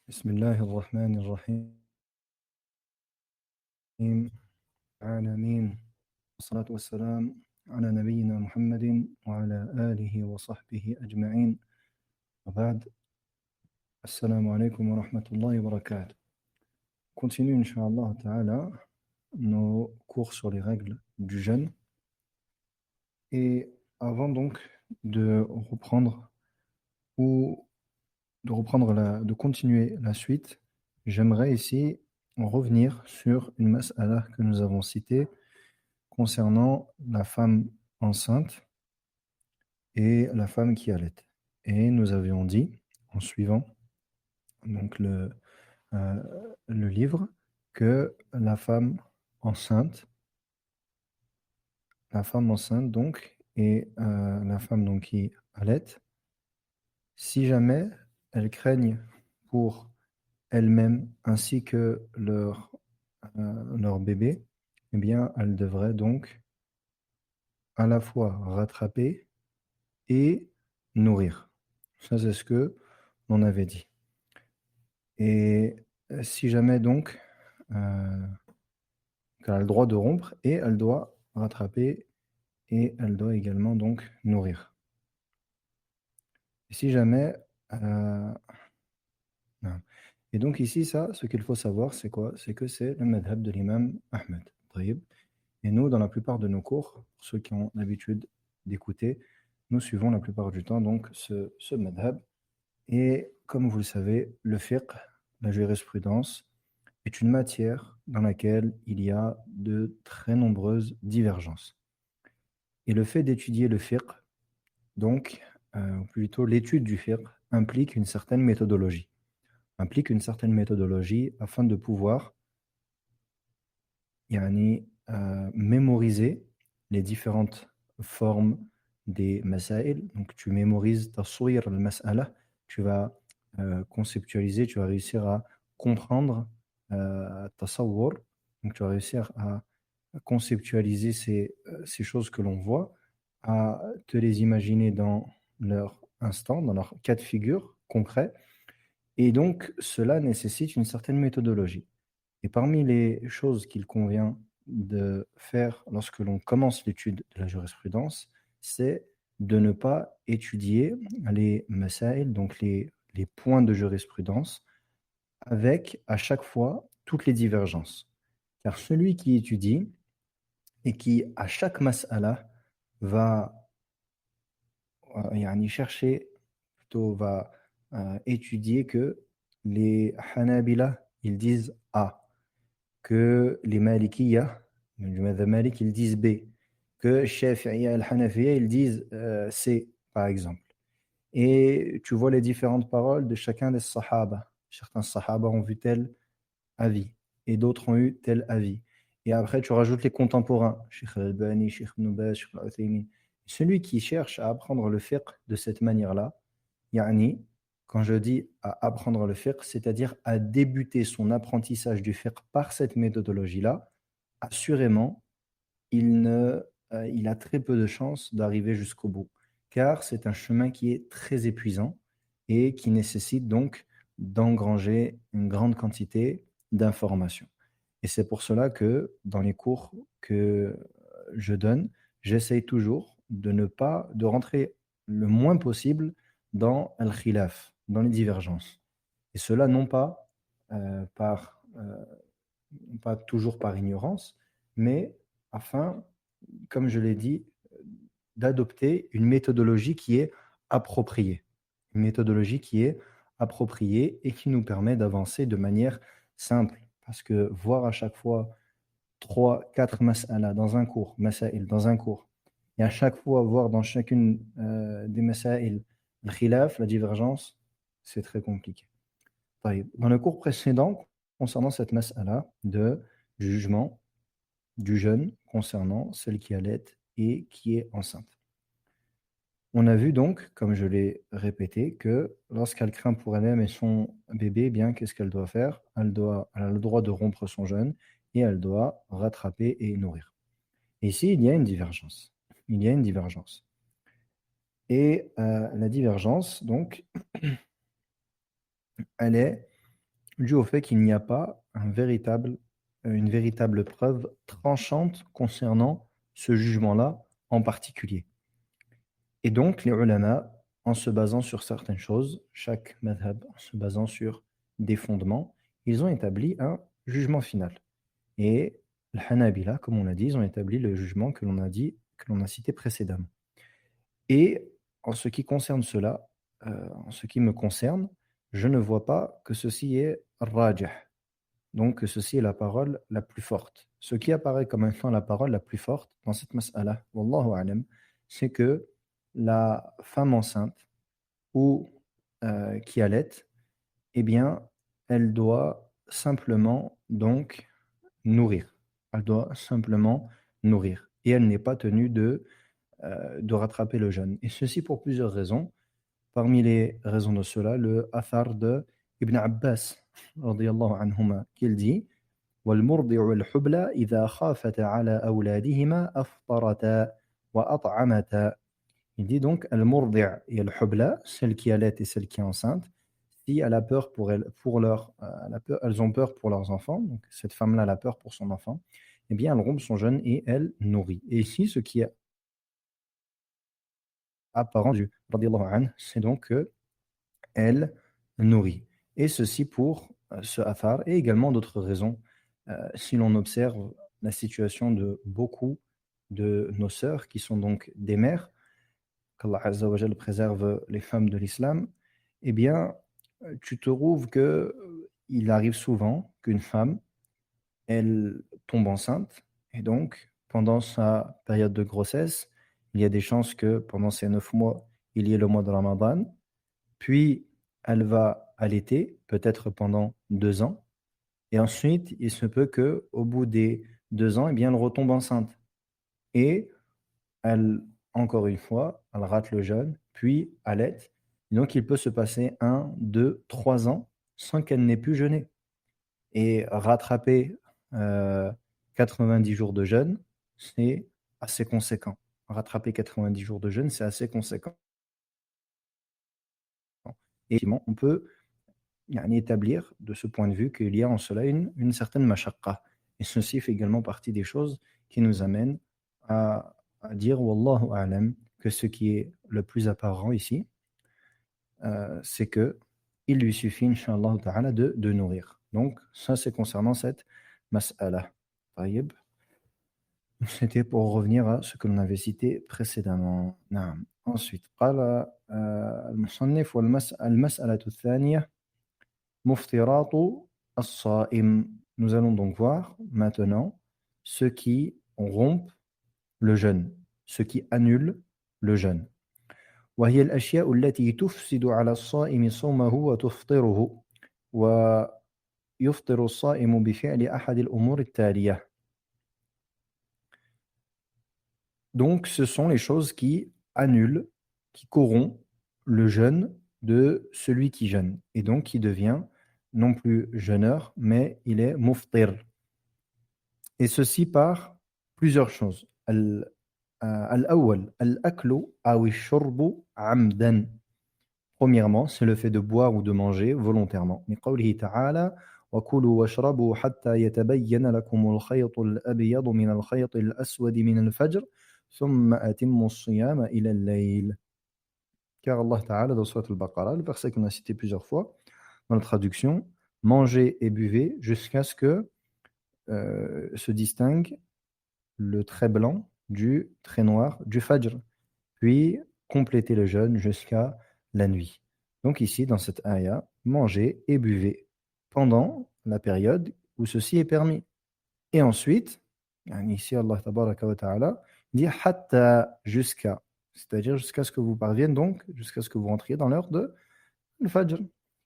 بسم الله الرحمن الرحيم العالمين والصلاة والسلام على نبينا محمد وعلى آله وصحبه أجمعين وبعد السلام عليكم ورحمة الله وبركاته. Continue Inch'Allah Ta'ala nos cours sur les règles du jeûne et avant donc de reprendre ou de continuer la suite, j'aimerais ici revenir sur une mas'ala que nous avons citée concernant la femme enceinte et la femme qui allait. Et nous avions dit, en suivant donc euh, le livre, que la femme enceinte donc, et la femme donc qui allait, si jamais elles craignent pour elles-mêmes ainsi que leur bébé, eh bien, elles devraient donc à la fois rattraper et nourrir. Ça, c'est ce que l'on avait dit. Et si jamais donc qu'elle a le droit de rompre et elle doit rattraper et elle doit également donc nourrir. Et si jamais non. Et donc ici, ça, ce qu'il faut savoir, c'est quoi? C'est que c'est le madhab de l'imam Ahmed. Taïb. Et nous, dans la plupart de nos cours, pour ceux qui ont l'habitude d'écouter, nous suivons la plupart du temps donc ce madhab. Et comme vous le savez, le fiqh, la jurisprudence, est une matière dans laquelle il y a de très nombreuses divergences. Et le fait d'étudier le fiqh, donc, ou plutôt l'étude du fiqh, implique une certaine méthodologie. Afin de pouvoir mémoriser les différentes formes des masail. Donc tu mémorises taswir al-mas'ala, tu vas conceptualiser, tu vas réussir à comprendre tasawwur, donc tu vas réussir à conceptualiser ces choses que l'on voit, à te les imaginer dans leur instant, dans leur cas de figure concret. Et donc cela nécessite une certaine méthodologie. Et parmi les choses qu'il convient de faire lorsque l'on commence l'étude de la jurisprudence, c'est de ne pas étudier les masail, donc les points de jurisprudence, avec à chaque fois toutes les divergences. Car celui qui étudie et qui, à chaque mas'ala, va chercher, plutôt va étudier que les Hanabila, ils disent A, que les Malikiya, du madhab Malik, ils disent B, que Shafi'iyya et Hanafiya, ils disent C, par exemple. Et tu vois les différentes paroles de chacun des Sahaba. Certains Sahaba ont vu tel avis et d'autres ont eu tel avis. Et après, tu rajoutes les contemporains, Sheikh Al-Albani, Sheikh Ibn Baz, Sheikh Al-Uthaymin. Celui qui cherche à apprendre le fiqh de cette manière-là, yani, quand je dis à apprendre le fiqh, c'est-à-dire à débuter son apprentissage du fiqh par cette méthodologie-là, assurément, il a très peu de chances d'arriver jusqu'au bout, car c'est un chemin qui est très épuisant et qui nécessite donc d'engranger une grande quantité d'informations. Et c'est pour cela que dans les cours que je donne, j'essaye toujours de ne pas de rentrer le moins possible dans al-khilaf, dans les divergences. Et cela non pas pas toujours par ignorance, mais afin, comme je l'ai dit, d'adopter une méthodologie qui est appropriée. Une méthodologie qui est appropriée et qui nous permet d'avancer de manière simple. Parce que voir à chaque fois 3, 4 mas'ala dans un cours, masail dans un cours, et à chaque fois voir dans chacune des masail le khilaf, la divergence, c'est très compliqué. Dans le cours précédent, concernant cette mas'ala de jugement du jeûne concernant celle qui allait et qui est enceinte. On a vu donc, comme je l'ai répété, que lorsqu'elle craint pour elle-même et son bébé, eh bien, qu'est-ce qu'elle doit faire? Elle a le droit de rompre son jeûne et elle doit rattraper et nourrir. Et ici, il y a une divergence. Il y a une divergence. Et la divergence, donc, elle est dû au fait qu'il n'y a pas une véritable preuve tranchante concernant ce jugement-là en particulier. Et donc, les ulama, en se basant sur certaines choses, chaque madhab, en se basant sur des fondements, ils ont établi un jugement final. Et les Hanabila, comme on l'a dit, ils ont établi le jugement que l'on a dit, que l'on a cité précédemment. Et en ce qui concerne cela, en ce qui me concerne, je ne vois pas que ceci est rajih, donc que ceci est la parole la plus forte. Ce qui apparaît comme étant la parole la plus forte dans cette mas'ala, wallahu a'lam, c'est que la femme enceinte ou qui allait, eh bien, elle doit simplement donc nourrir. Elle doit simplement nourrir. Et elle n'est pas tenue de rattraper le jeûne. Et ceci pour plusieurs raisons. Parmi les raisons de cela, le athar de Ibn Abbas, radiyallahu anhuma, qu'il dit والمرضع والحبلى إذا خافتا على أولادهما أفطرتا وأطعمتا. Il dit donc al-murdi' et al-hubla, celle qui allait et celle qui est enceinte, si elle a peur pour elle, pour leur, elles ont peur pour leurs enfants, donc cette femme-là elle a peur pour son enfant, eh bien elle rompt son jeûne et elle nourrit. Et ici, ce qui est apparent du radiyallahu anhu, c'est donc qu'elle nourrit. Et ceci pour ce athar et également d'autres raisons. Si l'on observe la situation de beaucoup de nos sœurs qui sont donc des mères, qu'Allah Azza wa Jal préserve les femmes de l'islam, eh bien, tu trouves que il arrive souvent qu'une femme, elle tombe enceinte, et donc, pendant sa période de grossesse, il y a des chances que pendant ces 9 mois, il y ait le mois de Ramadan, puis elle va allaiter, peut-être pendant 2 ans, et ensuite, il se peut qu'au bout des 2 ans, eh bien, elle retombe enceinte. Et elle, encore une fois, elle rate le jeûne, puis allaite. Donc, il peut se passer 1, 2, 3 ans sans qu'elle n'ait pu jeûner. Et rattraper 90 jours de jeûne, c'est assez conséquent. Rattraper 90 jours de jeûne, c'est assez conséquent. Et effectivement, on peut établir de ce point de vue qu'il y a en cela une certaine mashaqqa. Et ceci fait également partie des choses qui nous amènent à dire, Wallahu a'lam, que ce qui est le plus apparent ici, c'est que il lui suffit, Inch'Allah ta'ala, de nourrir. Donc, ça, c'est concernant cette mas'ala. Taïb. C'était pour revenir à ce que l'on avait cité précédemment. Naam. Ensuite, قال المصنف المسألة الثانية مفطرات الصائم. Nous allons donc voir maintenant ce qui rompt le jeûne, ce qui annule le jeûne. وهي الأشياء التي تفسد على الصائم صومه وتفطره ويفطر الصائم بفعل أحد الأمور التالية. Donc, ce sont les choses qui annulent, qui corrompent le jeûne de celui qui jeûne. Et donc, qui devient non plus jeûneur, mais il est muftir. Et ceci par plusieurs choses. Al-awwal, al-aklu aw shurbu amdan. Premièrement, c'est le fait de boire ou de manger volontairement. من قوله تعالى وكلوا واشربوا حتى يتبين لكم الخيط الأبيض من الخيط الأسود من الفجر ثم أتموا الصيام إلى الليل. Car Allah Ta'ala dans Surat al-Baqarah, le verset qu'on a cité plusieurs fois dans la traduction, mangez et buvez jusqu'à ce que se distingue le trait blanc du trait noir du fajr, puis complétez le jeûne jusqu'à la nuit. Donc ici, dans cette ayah, mangez et buvez pendant la période où ceci est permis. Et ensuite, ici Allah Tabaraka wa Ta'ala dit hatta jusqu'à, c'est-à-dire jusqu'à ce que vous parviennent donc, jusqu'à ce que vous rentriez dans l'heure de le fajr.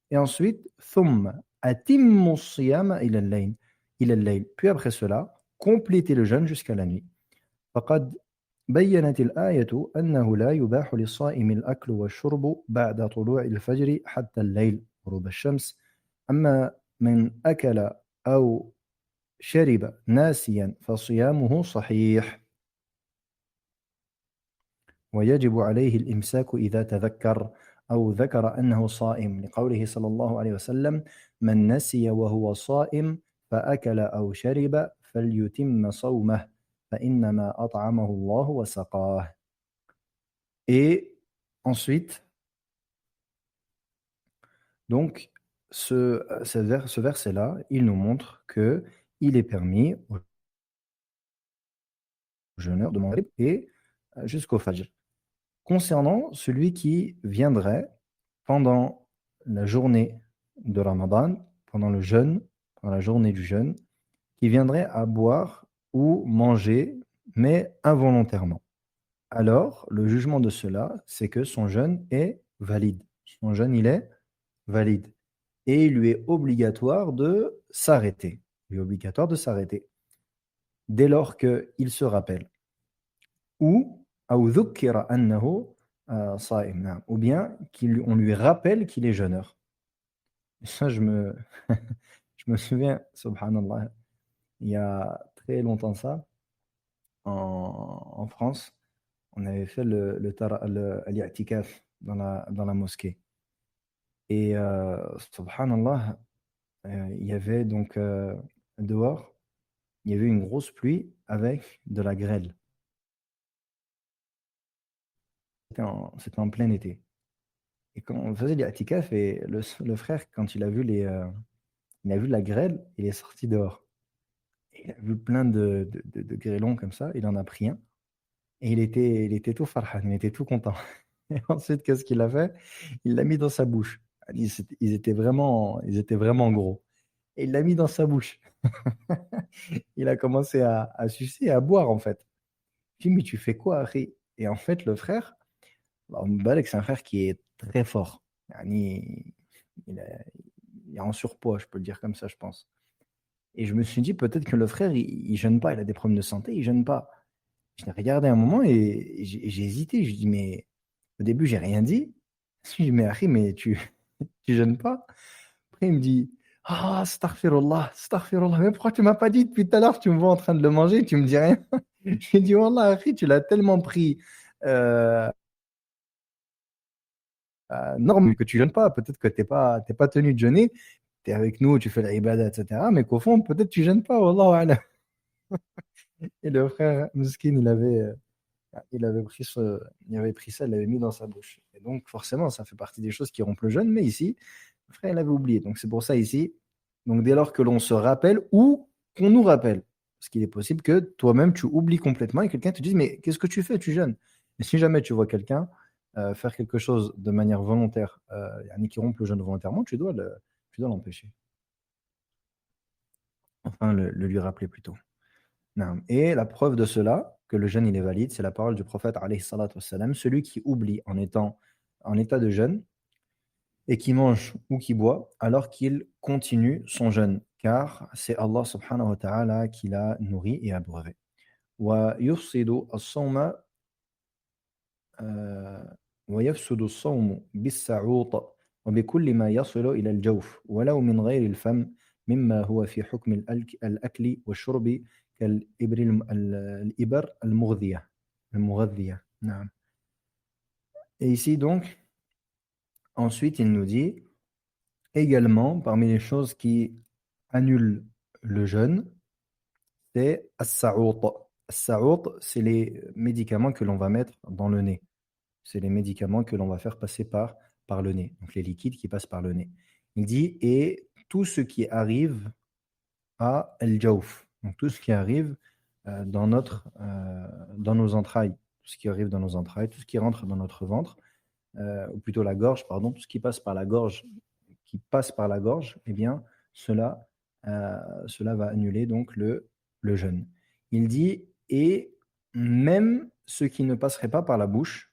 Et ensuite, thumma atimmu siyama ila al-layl. Puis après cela, complétez le jeûne jusqu'à la nuit. فقد بيّنت الآية أنه لا يباح للصائم الأكل والشرب بعد طلوع الفجر حتى الليل غروب الشمس. أما من أكل أو شرب ناسيا فصيامه صحيح ويجب عليه الإمساك إذا تذكر أو ذكر أنه صائم لقوله صلى الله عليه وسلم من نسي وهو صائم فأكل أو شرب فليتم صومه فإنما أطعمه الله وسقاه. Et ensuite, donc, ce verset-là, il nous montre que il est permis aux jeûneurs de manger et jusqu'au Fajr. Concernant celui qui viendrait pendant la journée de Ramadan, pendant le jeûne, pendant la journée du jeûne, qui viendrait à boire ou manger, mais involontairement. Alors, le jugement de cela, c'est que son jeûne est valide. Son jeûne, il est valide. Et il lui est obligatoire de s'arrêter. Il lui est obligatoire de s'arrêter. Dès lors qu'il se rappelle. Ou, أو ذكر أنه صائم, نعم. Ou bien qu'on lui rappelle qu'il est jeûneur. Et ça, je me souviens, subhanallah, il y a très longtemps ça, en France, on avait fait l'i'tikaf dans la mosquée. Et subhanallah, il y avait donc dehors, il y avait une grosse pluie avec de la grêle. C'était en plein été. Et quand on faisait l'i'tikaf, et le frère, quand il a vu il a vu la grêle, il est sorti dehors. Et il a vu plein de grêlons comme ça, il en a pris un. Et il était tout farhan, il était tout content. Et ensuite, qu'est-ce qu'il a fait? Il l'a mis dans sa bouche. Ils étaient vraiment gros. Et il l'a mis dans sa bouche. Il a commencé à sucer et à boire, en fait. Je dis, mais tu fais quoi, Harry? Et en fait, le frère, alors, Mbalek, c'est un frère qui est très fort. Yani, il, est il est en surpoids, je peux le dire comme ça, je pense. Et je me suis dit, peut-être que le frère, il jeûne pas, il a des problèmes de santé, il jeûne pas. Je l'ai regardé un moment et j'ai hésité. Je dis, mais au début, j'ai rien dit. Je lui dis, mais Harry, mais tu jeûnes pas? Après, il me dit, ah, astaghfirullah, astaghfirullah. Mais pourquoi tu m'as pas dit depuis tout à l'heure, tu me vois en train de le manger, tu me dis rien? J'ai dit, Wallah, Harry, tu l'as tellement pris euh, norme que tu jeûnes pas. Peut-être que t'es pas tenu de jeûner. Tu es avec nous, tu fais la ibada, etc. Mais qu'au fond, peut-être tu jeûnes pas. Wallahu a'lam. Et le frère Muskin, il avait pris ça, il l'avait mis dans sa bouche. Et donc, forcément, ça fait partie des choses qui rompent le jeûne. Mais ici, le frère, il avait oublié. Donc, c'est pour ça ici. Donc, dès lors que l'on se rappelle ou qu'on nous rappelle, parce qu'il est possible que toi-même, tu oublies complètement et quelqu'un te dise, mais qu'est-ce que tu fais? Tu jeûnes. Et si jamais tu vois quelqu'un faire quelque chose de manière volontaire, yani qui rompt le jeûne volontairement, tu dois l'empêcher. Enfin, le lui rappeler plutôt. Naam. Et la preuve de cela, que le jeûne il est valide, c'est la parole du prophète alayhi salatu wassalam, celui qui oublie en étant en état de jeûne et qui mange ou qui boit alors qu'il continue son jeûne, car c'est Allah subhanahu wa ta'ala qui l'a nourri et abreuvé. Wa yufsidu as-sawma ويفسد الصوم بالسعوط وبكل ما يصل إلى الجوف ولو من غير الفم مما هو في حكم الأكل والشرب الإبر المغذية. نعم. Et ici donc, ensuite il nous dit également parmi les choses qui annulent le jeûne, c'est as-sa'out. As-sa'out, c'est les médicaments que l'on va mettre dans le nez. C'est les médicaments que l'on va faire passer par le nez, donc les liquides qui passent par le nez. Il dit, et tout ce qui arrive à el-jawf, donc tout ce qui arrive dans nos entrailles, tout ce qui arrive dans nos entrailles, tout ce qui rentre dans notre ventre, ou plutôt la gorge, pardon, tout ce qui passe par la gorge, eh bien, cela va annuler donc le jeûne. Il dit, et même ce qui ne passerait pas par la bouche,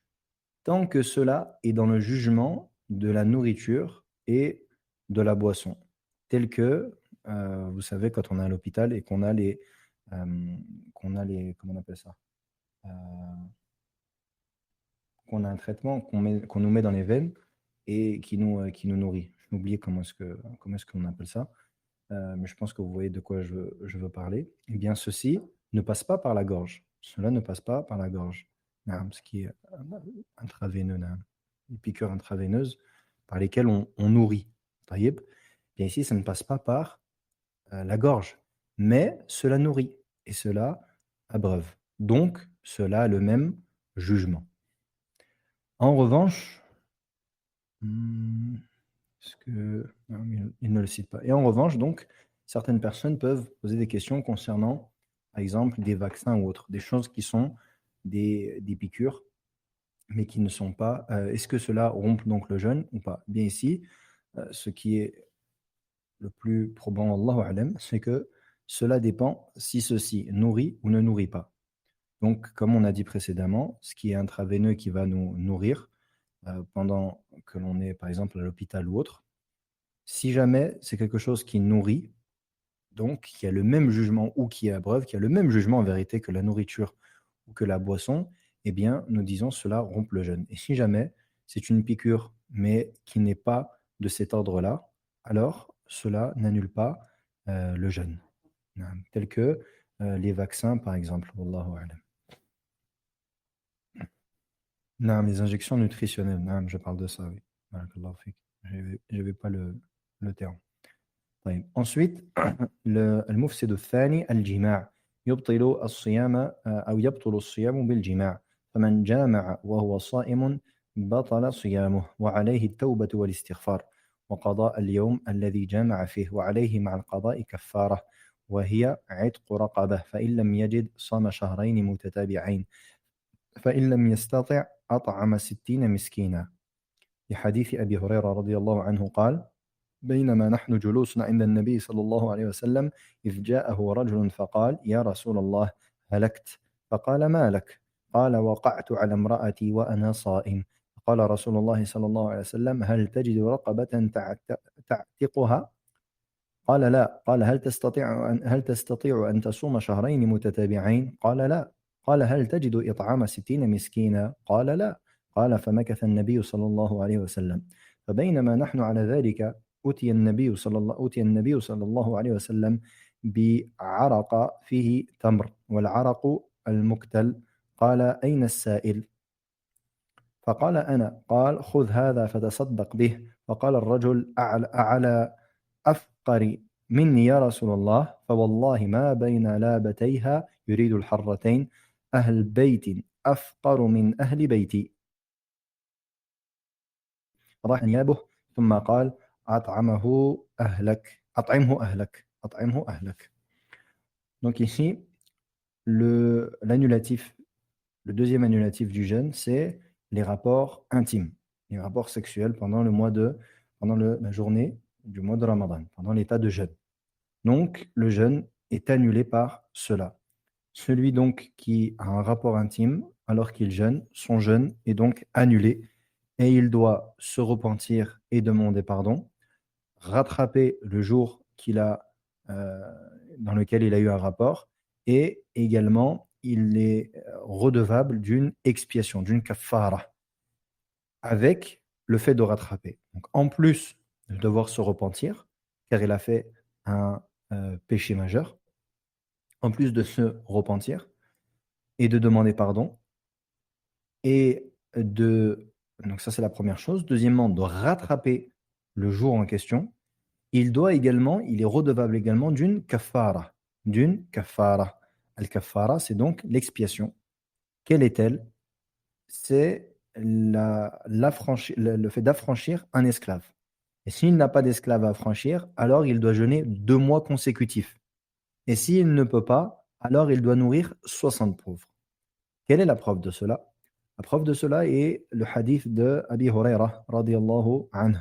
tant que cela est dans le jugement de la nourriture et de la boisson. Tel que, vous savez, quand on est à l'hôpital et comment on appelle ça? Euh, qu'on a un traitement qu'on nous met dans les veines et qui nous nourrit. J'ai oublié comment est-ce qu'on appelle ça, mais je pense que vous voyez de quoi je veux parler. Eh bien, ceci ne passe pas par la gorge. Cela ne passe pas par la gorge. Naam, ce qui est intraveineux. Naam. les piqûres intraveineuses par lesquelles on nourrit. Taïeb. Bien ici, ça ne passe pas par la gorge, mais cela nourrit et cela abreuve. Donc, cela a le même jugement. En revanche, est-ce que non, il ne le cite pas. Et en revanche, donc, certaines personnes peuvent poser des questions concernant, par exemple, des vaccins ou autres, des choses qui sont des piqûres, mais qui ne sont pas. Est-ce que cela rompt donc le jeûne ou pas? Bien ici, ce qui est le plus probant, Allahu alam, c'est que cela dépend si ceci nourrit ou ne nourrit pas. Donc, comme on a dit précédemment, ce qui est intraveineux qui va nous nourrir pendant que l'on est, par exemple, à l'hôpital ou autre, si jamais c'est quelque chose qui nourrit, donc qui a le même jugement ou qui abreuve, qui a le même jugement en vérité que la nourriture ou que la boisson, eh bien, nous disons cela rompt le jeûne. Et si jamais c'est une piqûre, mais qui n'est pas de cet ordre-là, alors cela n'annule pas le jeûne. Tel que les vaccins, par exemple. Wallahu a'lam. Non, les injections nutritionnelles, non, je parle de ça, oui. Barakallahu fik. J'avais pas le terme. طيب. Ensuite, المفسد الثاني الجماع يبطل الصيام أو يبطل الصيام بالجماع فمن جامع وهو صائم بطل صيامه وعليه التوبة والاستغفار وقضاء اليوم الذي جامع فيه وعليه مع القضاء كفارة وهي عتق رقبة فإن لم يجد صام شهرين متتابعين فإن لم يستطع أطعم 60 مسكينا لحديث أبي هريرة رضي الله عنه قال بينما نحن جلوس عند النبي صلى الله عليه وسلم إذ جاءه رجل فقال يا رسول الله هلكت فقال ما لك قال وقعت على امرأتي وأنا صائم قال رسول الله صلى الله عليه وسلم هل تجد رقبة تعتقها قال لا قال هل تستطيع أن تصوم شهرين متتابعين قال لا قال هل تجد إطعام 60 مسكينا قال لا قال فمكث النبي صلى الله عليه وسلم فبينما نحن على ذلك أتي النبي صلى الله عليه وسلم بعرق فيه تمر والعرق المكتل قال أين السائل فقال أنا قال خذ هذا فتصدق به فقال الرجل أعلى أفقر مني يا رسول الله فوالله ما بين لابتيها يريد الحرتين أهل بيت أفقر من أهل بيتي راح نيابه ثم قال أطعمه أهلك أطعمه أهلك. Donc ici, l'annulatif, le deuxième annulatif du jeûne, c'est les rapports intimes, les rapports sexuels pendant la journée du mois de Ramadan, pendant l'état de jeûne. Donc, le jeûne est annulé par cela. Celui donc qui a un rapport intime alors qu'il jeûne, son jeûne est donc annulé et il doit se repentir et demander pardon, rattraper le jour dans lequel il a eu un rapport et également il est redevable d'une expiation, d'une kafara avec le fait de rattraper. Donc, en plus de devoir se repentir, car il a fait un péché majeur, en plus de se repentir et de demander pardon, et donc ça c'est la première chose. Deuxièmement, de rattraper le jour en question, il est redevable également d'une kafara. Al-kafara, c'est donc l'expiation. Quelle est-elle? C'est le fait d'affranchir un esclave. Et s'il n'a pas d'esclave à affranchir, alors il doit jeûner 2 mois consécutifs. Et s'il ne peut pas, alors il doit nourrir 60 pauvres. Quelle est la preuve de cela? La preuve de cela est le hadith de Abi Huraira radiyallahu anhu.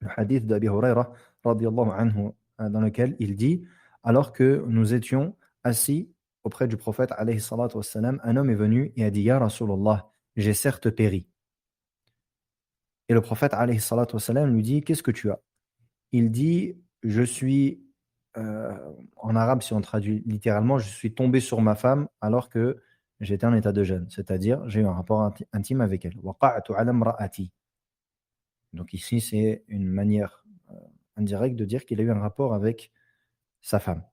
Le hadith d'Abi Huraira radiyallahu anhu, dans lequel il dit, alors que nous étions assis auprès du prophète alayhi salatu wassalam, un homme est venu et a dit, Ya Rasulallah, j'ai certes péri. Et le prophète alayhi salatu wassalam lui dit, qu'est-ce que tu as? Il dit, je suis, en arabe si on traduit littéralement, je suis tombé sur ma femme alors que j'étais en état de jeûne, c'est-à-dire j'ai eu un rapport intime avec elle. Waqa'tu ala imra'ati. Donc ici, c'est une manière indirecte de dire qu'il a eu un rapport avec sa femme.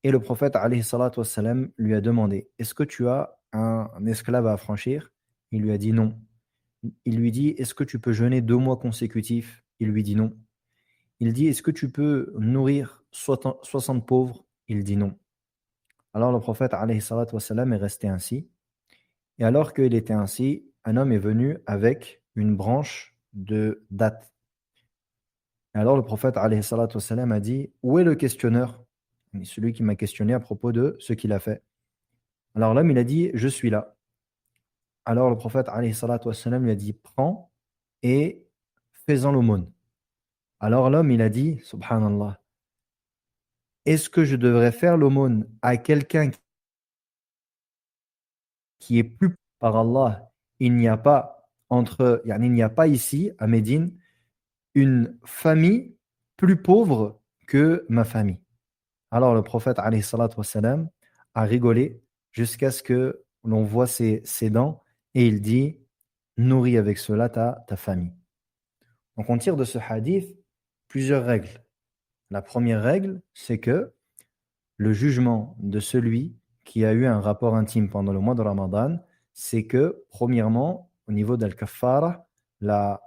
Et le prophète alayhi salatu wassalam, lui a demandé, est-ce que tu as un esclave à affranchir? Il lui a dit non. Il lui dit, est-ce que tu peux jeûner 2 mois consécutifs? Il lui dit non. Il dit, est-ce que tu peux nourrir 60 pauvres? Il dit non. Alors le prophète alayhi salatu wassalam, est resté ainsi. Et alors qu'il était ainsi, un homme est venu avec une branche de date. Et alors le prophète alayhi salatu wassalam, a dit, où est le questionneur? Celui qui m'a questionné à propos de ce qu'il a fait. Alors l'homme, il a dit, je suis là. Alors le prophète alayhi salatu wassalam, lui a dit, prends et fais-en l'aumône. Alors l'homme, il a dit, subhanallah, est-ce que je devrais faire l'aumône à quelqu'un qui est plus par Allah? Il n'y a pas il n'y a pas ici, à Médine, une famille plus pauvre que ma famille. Alors le prophète alayhi salatu wassalam, a rigolé jusqu'à ce que l'on voit ses dents et il dit, nourris avec cela ta famille. Donc on tire de ce hadith plusieurs règles. La première règle, c'est que le jugement de celui qui a eu un rapport intime pendant le mois de Ramadan, c'est que, premièrement, au niveau d'al-kaffara, la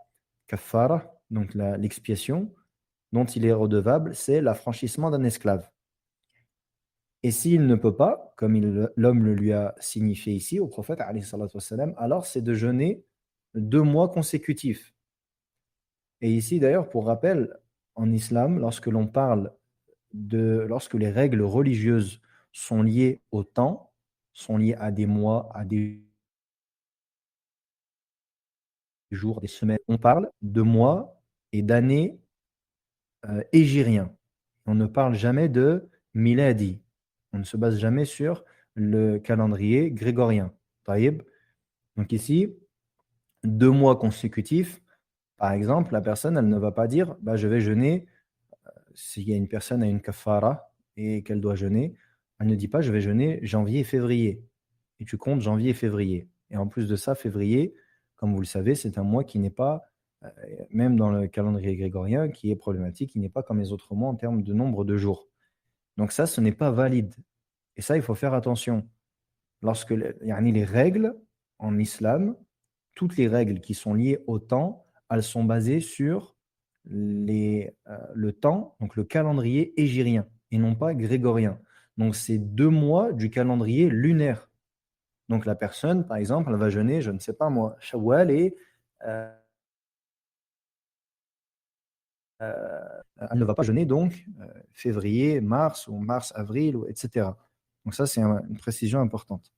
kaffara, donc l'expiation dont il est redevable, c'est l'affranchissement d'un esclave. Et s'il ne peut pas, comme l'homme le lui a signifié ici au prophète, alayhi salatu wassalam, alors c'est de jeûner 2 mois consécutifs. Et ici, d'ailleurs, pour rappel, en islam, lorsque les règles religieuses sont liées au temps, sont liées à des mois, à des jours, des semaines, on parle de mois et d'années hégiriens. On ne parle jamais de miladi. On ne se base jamais sur le calendrier grégorien. Taïb. Donc ici, 2 mois consécutifs, par exemple, la personne, elle ne va pas dire bah, je vais jeûner. S'il y a une personne à une kafara et qu'elle doit jeûner, elle ne dit pas je vais jeûner janvier et février. Et tu comptes janvier et février. Et en plus de ça, février, comme vous le savez, c'est un mois qui n'est pas, même dans le calendrier grégorien, qui est problématique, qui n'est pas comme les autres mois en termes de nombre de jours. Donc ça, ce n'est pas valide. Et ça, il faut faire attention. Lorsque les règles en islam, toutes les règles qui sont liées au temps, elles sont basées sur le temps, donc le calendrier hégirien, et non pas grégorien. Donc c'est 2 mois du calendrier lunaire. Donc la personne, par exemple, elle va jeûner, je ne sais pas moi, Shawwal et elle ne va pas jeûner donc février, mars ou mars-avril, etc. Donc ça, c'est une précision importante.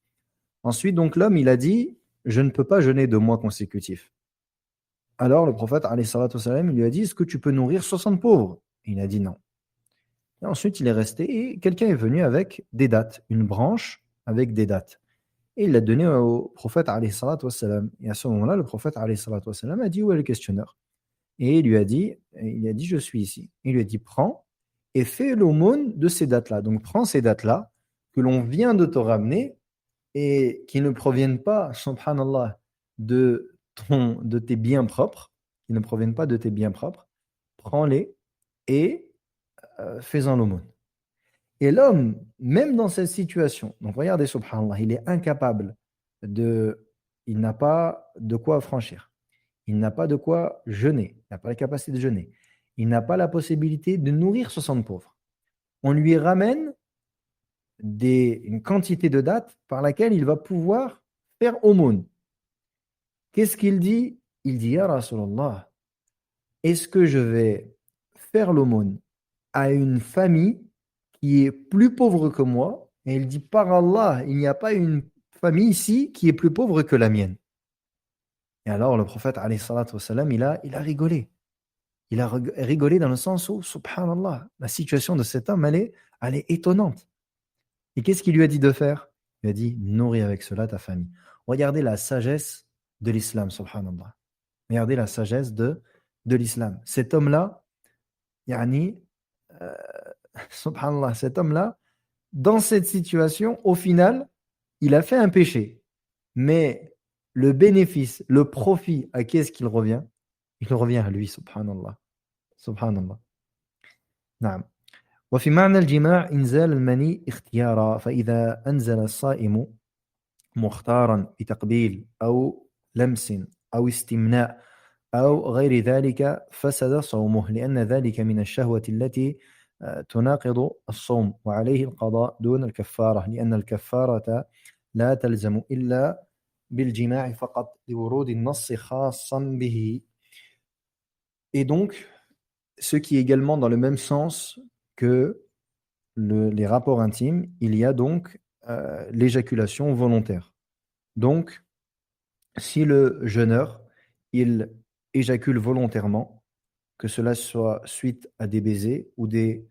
Ensuite, donc l'homme, il a dit, je ne peux pas jeûner 2 mois consécutifs. Alors le prophète, alayhi salatu wassalam, il lui a dit, est-ce que tu peux nourrir 60 pauvres? Il a dit non. Et ensuite, il est resté et quelqu'un est venu avec des dates, une branche avec des dates. Et il l'a donné au prophète, alayhi salatu wassalam. Et à ce moment-là, le prophète, alayhi salatu wassalam, a dit, où est le questionneur? Et il a dit, je suis ici. Il lui a dit, prends et fais l'aumône de ces dates-là. Donc prends ces dates-là que l'on vient de te ramener et qui ne proviennent pas, subhanallah, de tes biens propres, qui ne proviennent pas de tes biens propres, prends-les et fais-en l'aumône. Et l'homme, même dans cette situation, donc regardez, subhanallah, il est incapable il n'a pas de quoi franchir, il n'a pas de quoi jeûner, il n'a pas la capacité de jeûner, il n'a pas la possibilité de nourrir 60 pauvres. On lui ramène une quantité de dates par laquelle il va pouvoir faire aumône. Qu'est-ce qu'il dit? Il dit, Ya Rasulallah, est-ce que je vais faire l'aumône à une famille qui est plus pauvre que moi? Et il dit, par Allah, il n'y a pas une famille ici qui est plus pauvre que la mienne. Et alors le prophète, alayhi salatu wassalam, il a rigolé. Il a rigolé dans le sens où, subhanallah, la situation de cet homme, elle est étonnante. Et qu'est-ce qu'il lui a dit de faire? Il lui a dit, nourris avec cela ta famille. Regardez la sagesse de l'islam, subhanallah. Regardez la sagesse de l'islam. Cet homme-là, subhanallah, cet homme-là, dans cette situation, au final, il a fait un péché. Mais le bénéfice, le profit, à qui est-ce qu'il revient? Il revient à lui, subhanallah. Subhanallah. Naam. وفي معنى الجماع إنزال المني اختيارا فإذا أنزل الصائم مختارا بتقبيل أو لمس أو استمناء أو غير ذلك فسد صومه لأن ذلك من الشهوة التي تناقض الصوم وعليه القضاء دون الكفارة لأن الكفارة لا تلزم إلا بالجماع فقط لورود النص خاصا به. Et donc, ce qui est également dans le même sens que les rapports intimes, il y a donc l'éjaculation volontaire. Donc, si le jeûneur, il éjacule volontairement, que cela soit suite à des baisers ou des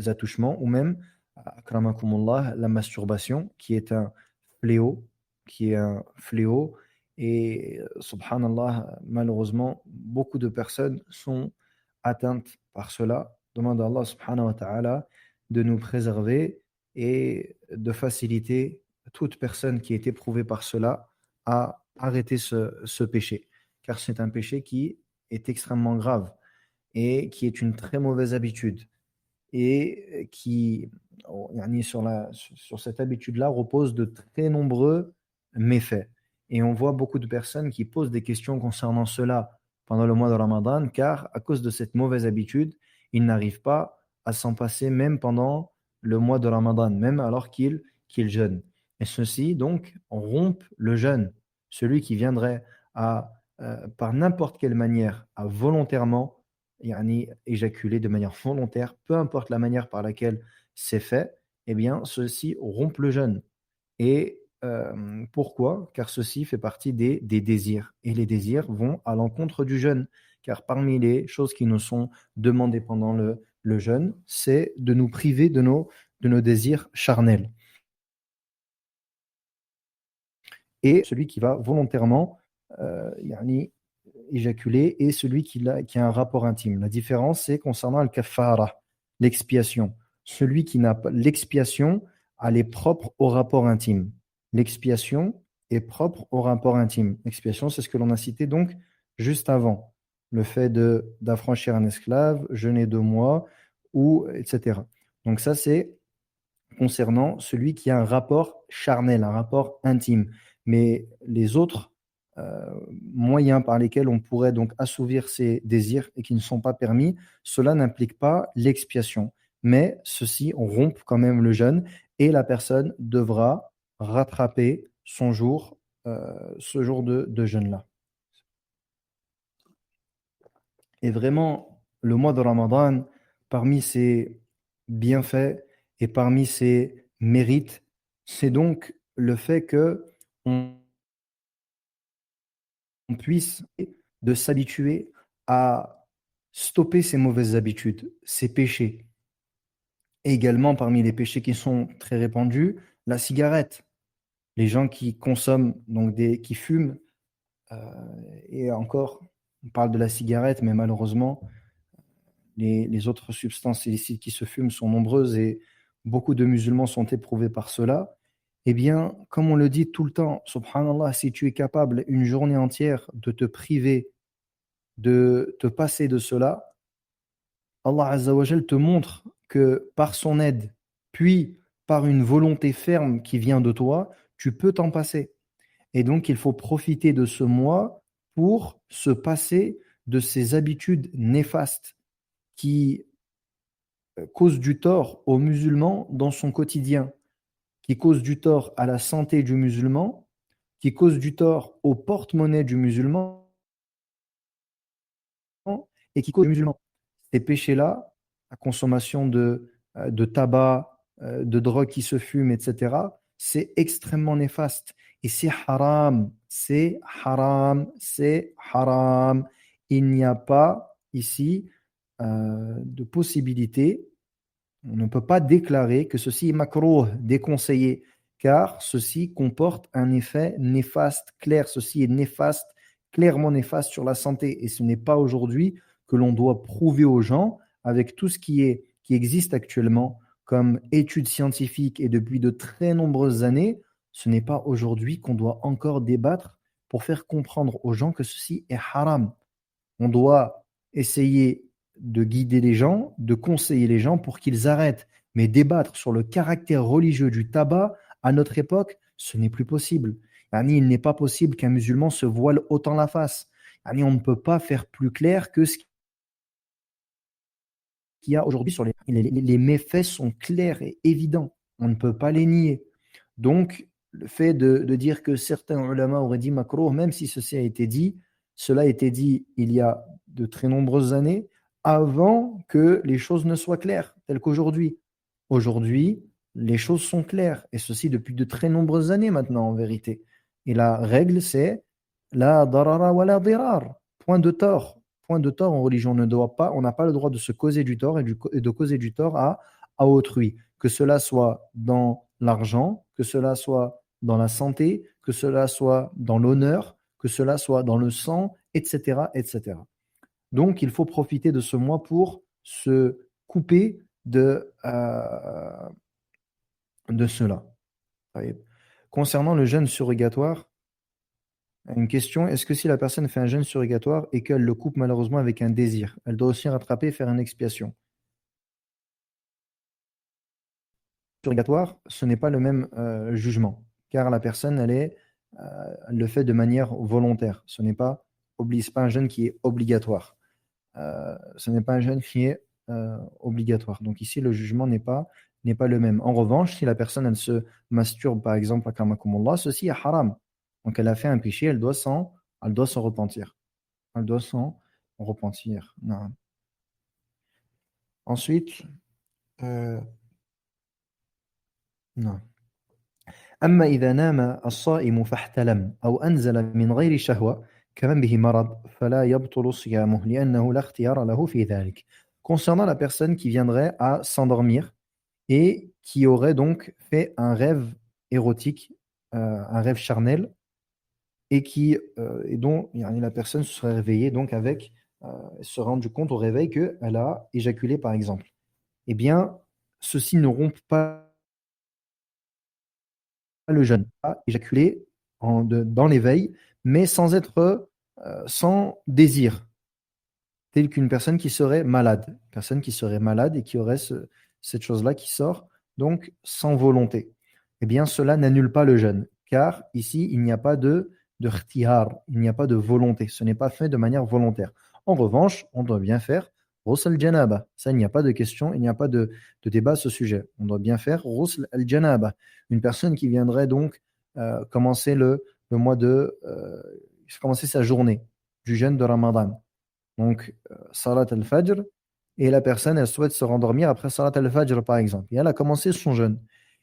attouchements, ou même, akramakumullah, la masturbation, fléau, qui est un fléau, et subhanallah, malheureusement, beaucoup de personnes sont atteintes par cela. Demande à Allah subhanahu wa ta'ala de nous préserver et de faciliter toute personne qui est éprouvée par cela à arrêter ce péché, car c'est un péché qui est extrêmement grave et qui est une très mauvaise habitude et qui, sur cette habitude-là, repose de très nombreux méfaits. Et on voit beaucoup de personnes qui posent des questions concernant cela pendant le mois de Ramadan, car à cause de cette mauvaise habitude, ils n'arrivent pas à s'en passer même pendant le mois de Ramadan, même alors qu'ils jeûnent. Et ceci, donc, rompt le jeûne. Celui qui viendrait par n'importe quelle manière, à volontairement éjaculer de manière volontaire, peu importe la manière par laquelle c'est fait, eh bien, ceci rompt le jeûne. Et pourquoi? Car ceci fait partie des désirs. Et les désirs vont à l'encontre du jeûne. Car parmi les choses qui nous sont demandées pendant le jeûne, c'est de nous priver de nos désirs charnels. Et celui qui va volontairement éjaculer et celui qui a un rapport intime. La différence, c'est concernant al-kaffara, l'expiation. Celui qui n'a pas l'expiation, elle est propre au rapport intime. L'expiation est propre au rapport intime. L'expiation, c'est ce que l'on a cité donc juste avant. Le fait d'affranchir un esclave, jeûner 2 mois, ou etc. Donc ça, c'est concernant celui qui a un rapport charnel, un rapport intime. Mais les autres moyens par lesquels on pourrait donc assouvir ses désirs et qui ne sont pas permis, cela n'implique pas l'expiation. Mais ceci rompt quand même le jeûne et la personne devra rattraper son jour, ce jour de jeûne-là. Et vraiment, le mois de Ramadan, parmi ses bienfaits et parmi ses mérites, c'est donc le fait que on puisse de s'habituer à stopper ces mauvaises habitudes, ces péchés. Et également, parmi les péchés qui sont très répandus, la cigarette. Les gens qui consomment, donc qui fument, et encore, on parle de la cigarette, mais malheureusement, les autres substances illicites qui se fument sont nombreuses et beaucoup de musulmans sont éprouvés par cela. Eh bien, comme on le dit tout le temps, subhanallah, si tu es capable une journée entière de te priver, de te passer de cela, Allah Azza wa Jal te montre que par son aide, puis par une volonté ferme qui vient de toi, tu peux t'en passer. Et donc, il faut profiter de ce mois pour se passer de ces habitudes néfastes qui causent du tort aux musulmans dans son quotidien, qui causent du tort à la santé du musulman, qui causent du tort au porte-monnaie du musulman et qui causent du musulman. Ces péchés-là, la consommation de tabac, de drogue qui se fume, etc., c'est extrêmement néfaste. Et c'est haram, c'est haram, c'est haram. Il n'y a pas ici de possibilité. On ne peut pas déclarer que ceci est makrouh, déconseillé, car ceci comporte un effet néfaste, clair. Ceci est néfaste, clairement néfaste sur la santé. Et ce n'est pas aujourd'hui que l'on doit prouver aux gens, avec tout ce qui existe actuellement comme études scientifiques et depuis de très nombreuses années, ce n'est pas aujourd'hui qu'on doit encore débattre pour faire comprendre aux gens que ceci est haram. On doit essayer de guider les gens, de conseiller les gens pour qu'ils arrêtent. Mais débattre sur le caractère religieux du tabac, à notre époque, ce n'est plus possible. Il n'est pas possible qu'un musulman se voile autant la face. On ne peut pas faire plus clair que ce qu'il y a aujourd'hui sur les méfaits sont clairs et évidents. On ne peut pas les nier. Donc, le fait de dire que certains ulama auraient dit makruh, même si ceci a été dit, cela a été dit il y a de très nombreuses années, avant que les choses ne soient claires, telles qu'aujourd'hui. Aujourd'hui, les choses sont claires, et ceci depuis de très nombreuses années maintenant, en vérité. Et la règle, c'est la darara wa la dirar, point de tort. Point de tort en religion, on n'a pas le droit de se causer du tort et de causer du tort à autrui, que cela soit dans l'argent, que cela soit dans la santé, que cela soit dans l'honneur, que cela soit dans le sang, etc., etc. Donc, il faut profiter de ce mois pour se couper de cela. Concernant le jeûne surrogatoire, une question, est-ce que si la personne fait un jeûne surrogatoire et qu'elle le coupe malheureusement avec un désir, elle doit aussi rattraper et faire une expiation? Surrogatoire, ce n'est pas le même jugement, car la personne, elle le fait de manière volontaire. C'est pas un jeûne qui est obligatoire. Ce n'est pas un jeûne qui est obligatoire. Donc ici, le jugement n'est pas le même. En revanche, si la personne, elle se masturbe, par exemple, à Kamakumullah, ceci est haram. Donc elle a fait un péché, elle doit s'en repentir. Elle doit s'en repentir. Non. Ensuite, non. أما إذا نام الصائم فاحتلم أو أنزل من غير شهوة كمن به مرض فلا يبطل صيامه لأنه لا اختيار له في ذلك. Concernant la personne qui viendrait à s'endormir et qui aurait donc fait un rêve érotique, un rêve charnel, et dont la personne se serait réveillée donc avec, se rendu compte au réveil qu'elle a éjaculé par exemple. Eh bien, ceci ne rompt pas le jeûne, pas éjaculer dans l'éveil, mais sans désir, tel qu'une personne qui serait malade et qui aurait cette chose-là qui sort, donc sans volonté. Eh bien, cela n'annule pas le jeûne, car ici, il n'y a pas de ikhtiyar, il n'y a pas de volonté, ce n'est pas fait de manière volontaire. En revanche, on doit bien faire ghusl al-janaba. Ça, il n'y a pas de question, il n'y a pas de débat à ce sujet. On doit bien faire ghusl al-janaba. Une personne qui viendrait donc commencer le mois commencer sa journée du jeûne de Ramadan. Donc, Salat al-Fajr, et la personne, elle souhaite se rendormir après Salat al-Fajr, par exemple. Et elle a commencé son jeûne.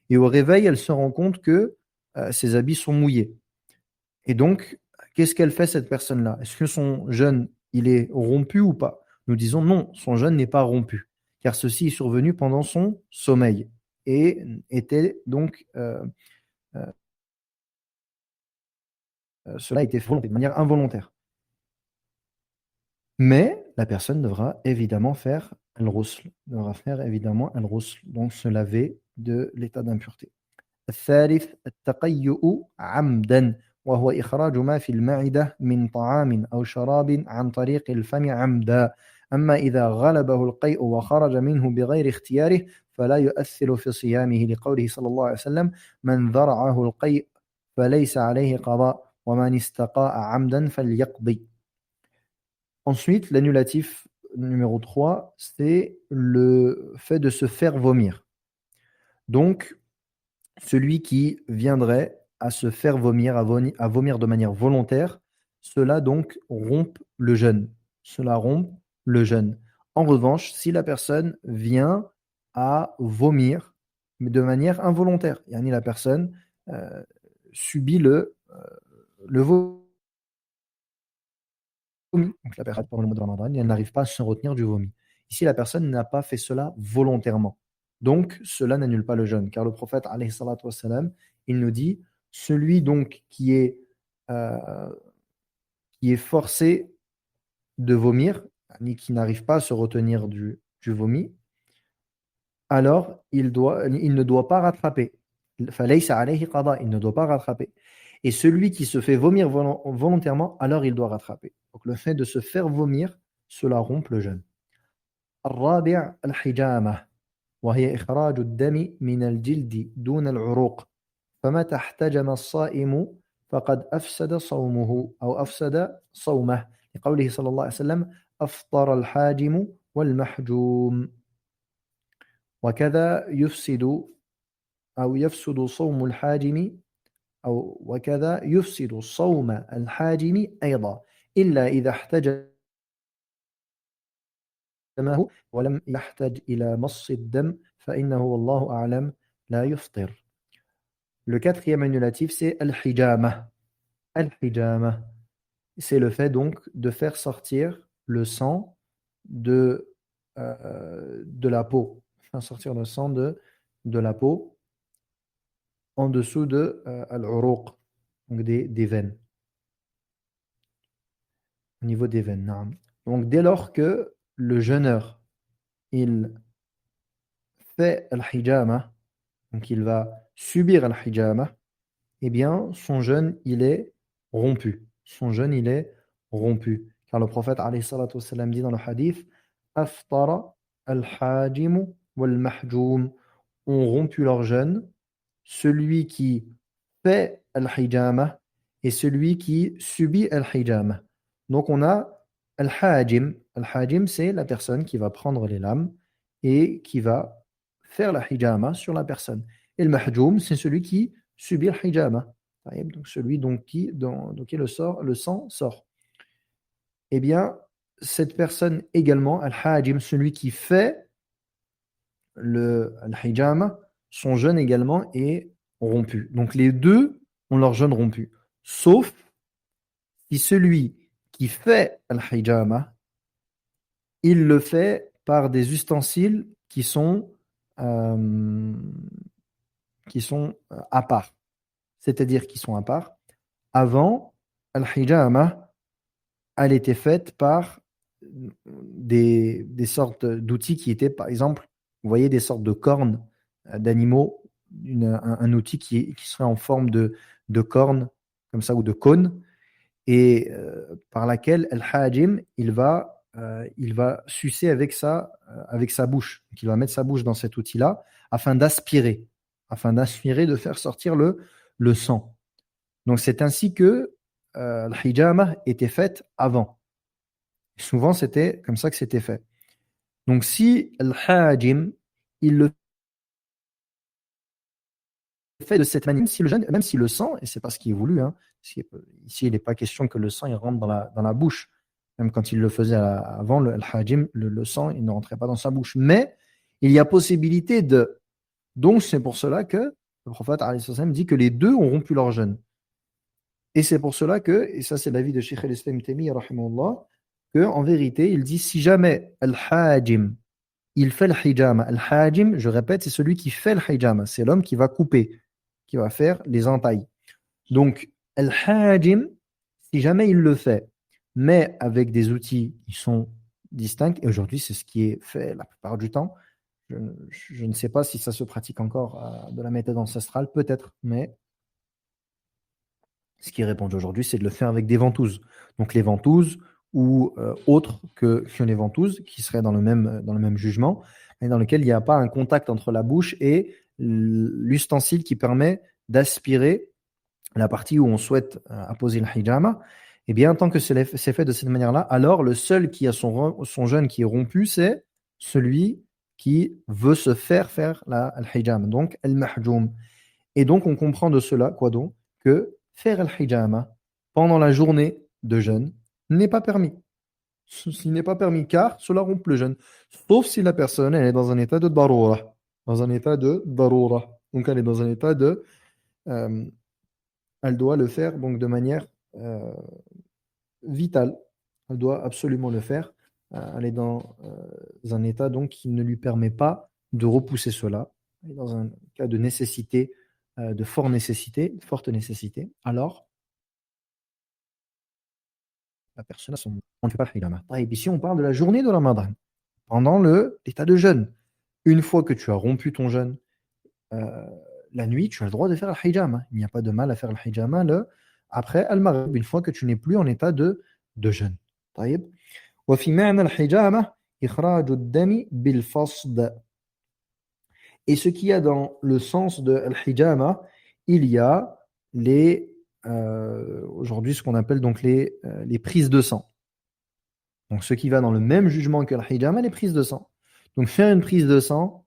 Et au réveil, elle se rend compte que ses habits sont mouillés. Et donc, qu'est-ce qu'elle fait, cette personne-là? Est-ce que son jeûne, il est rompu ou pas? Nous disons non, son jeûne n'est pas rompu, car ceci est survenu pendant son sommeil et était donc, cela a été fait de manière involontaire. Mais la personne devra évidemment faire al-ghusl, donc se laver de l'état d'impureté. الثالث التقيؤ عمدا وهو إخراج ما في المعدة من طعام أو شراب عن طريق الفم عمدا أما إذا غلبه القيء وخرج منه بغير اختياره فلا يؤثر في صيامه لقوله صلى الله عليه وسلم من ذرعه القيء فليس عليه قضاء ومن استقاء عمدا فليقضي. Ensuite, l'annulatif numéro 3, c'est le fait de se faire vomir. Donc, celui qui viendrait à se faire vomir, à vomir de manière volontaire, cela donc rompt le jeûne. Cela rompt le jeûne. En revanche, si la personne vient à vomir mais de manière involontaire, la personne subit le vomi. Donc la personne, pendant le mois de Ramadan, elle n'arrive pas à se retenir du vomi. Ici, la personne n'a pas fait cela volontairement. Donc, cela n'annule pas le jeûne. Car le prophète, alayhi salatu wassalam, il nous dit, celui donc euh, qui est forcé de vomir, qui n'arrive pas à se retenir du vomi, alors il ne doit pas rattraper. Falaysa alayhi qada, il ne doit pas rattraper. Et celui qui se fait vomir volontairement, alors il doit rattraper. Donc le fait de se faire vomir, cela rompt le jeûne. الرابع الحجامة وهي إخراج الدم من الجلد دون العروق فمتى احتجم الصائم فقد أفسد صومه أو أفسد صومه لقوله صلى الله عليه وسلم أفطر الحاجم والمحجوم وكذا يفسد صوم الحاجم أو وكذا يفسد صوم الحاجم أيضا إلا إذا احتجمه ولم يحتج إلى مص الدم فإنه والله أعلم لا يفطر. Le quatrième annulatif, c'est al-hijama. Al-hijama, c'est le fait donc de faire sortir le sang de la peau. Faire sortir le sang de la peau en dessous de al-uruq, donc des veines. Au niveau des veines. Naam. Donc dès lors que le jeûneur il fait al-hijama, donc il va subir al-hijama, eh bien son jeûne il est rompu. Son jeûne il est rompu. Car le prophète alayhi salatu wassalam dit dans le hadith Aftara al-hajimu wal-mahjoum, ont rompu leur jeûne celui qui fait al-hijama et celui qui subit al-hijama. Donc on a al-hajim. Al-hajim, c'est la personne qui va prendre les lames et qui va faire la hijama sur la personne. Et le mahjoum, c'est celui qui subit le hijama. Donc celui qui le sang sort. Eh bien, cette personne également, al-hajim, celui qui fait le hijama, son jeûne également est rompu. Donc les deux ont leur jeûne rompu. Sauf si celui qui fait al-hijama, il le fait par des ustensiles qui sont à part. C'est-à-dire qui sont à part. Avant, al-hijama, elle était faite par des sortes d'outils qui étaient, par exemple, vous voyez, des sortes de cornes d'animaux, un outil qui serait en forme de corne, comme ça, ou de cône, et par laquelle al-hajim, il va sucer avec sa bouche. Donc, il va mettre sa bouche dans cet outil-là afin d'aspirer, de faire sortir le sang. Donc c'est ainsi que al-hijama était faite avant. Et souvent c'était comme ça que c'était fait. Donc si al-hajim, il le fait de cette manière, même si le sang, et c'est pas ce qui est voulu, hein, ici il n'est pas question que le sang il rentre dans la bouche. Même quand il le faisait avant, le hajim, le sang, il ne rentrait pas dans sa bouche. Mais il y a possibilité de. Donc c'est pour cela que le prophète alayhi salam dit que les deux ont rompu leur jeûne. Et c'est pour cela que, et ça c'est l'avis de Cheikh al-Islam Taymiyya rahimahullah, que en vérité il dit si jamais al-hajim il fait le hijama, al-hajim, je répète, c'est celui qui fait le hijama, c'est l'homme qui va couper, qui va faire les entailles. Donc al-hajim, si jamais il le fait, mais avec des outils qui sont distincts, et aujourd'hui c'est ce qui est fait la plupart du temps, je ne sais pas si ça se pratique encore de la méthode ancestrale, peut-être, mais ce qui est répandu aujourd'hui, c'est de le faire avec des ventouses. Donc les ventouses ou autres que les ventouses, qui seraient dans le même jugement, et dans lequel il n'y a pas un contact entre la bouche et l'ustensile qui permet d'aspirer la partie où on souhaite apposer le hijama. Eh bien, tant que c'est fait de cette manière-là, alors le seul qui a son jeûne qui est rompu, c'est celui qui veut se faire le hijama, donc al-mahjoum. Et donc, on comprend de cela, quoi donc, que faire al-hijama pendant la journée de jeûne n'est pas permis. Ceci n'est pas permis car cela rompt le jeûne. Sauf si la personne elle est dans un état de darura. Dans un état de darura. Donc elle est dans un état de... elle doit le faire donc de manière vitale. Elle doit absolument le faire. Elle est dans un état donc qui ne lui permet pas de repousser cela. Elle est dans un cas de nécessité, de forte nécessité. Alors, la personne a son... On ne fait pas le hijama. Et ici, on parle de la journée de Ramadan, pendant l'état de jeûne. Une fois que tu as rompu ton jeûne, la nuit, tu as le droit de faire le hijama. Il n'y a pas de mal à faire le hijama après al-maghrib, une fois que tu n'es plus en état de jeûne. وفي معنى الحجامة إخراج الدم بالفصد. Et ce qu'il y a dans le sens de al-hijama, il y a les aujourd'hui ce qu'on appelle donc les prises de sang. Donc ce qui va dans le même jugement que le hijama, les prises de sang. Donc faire une prise de sang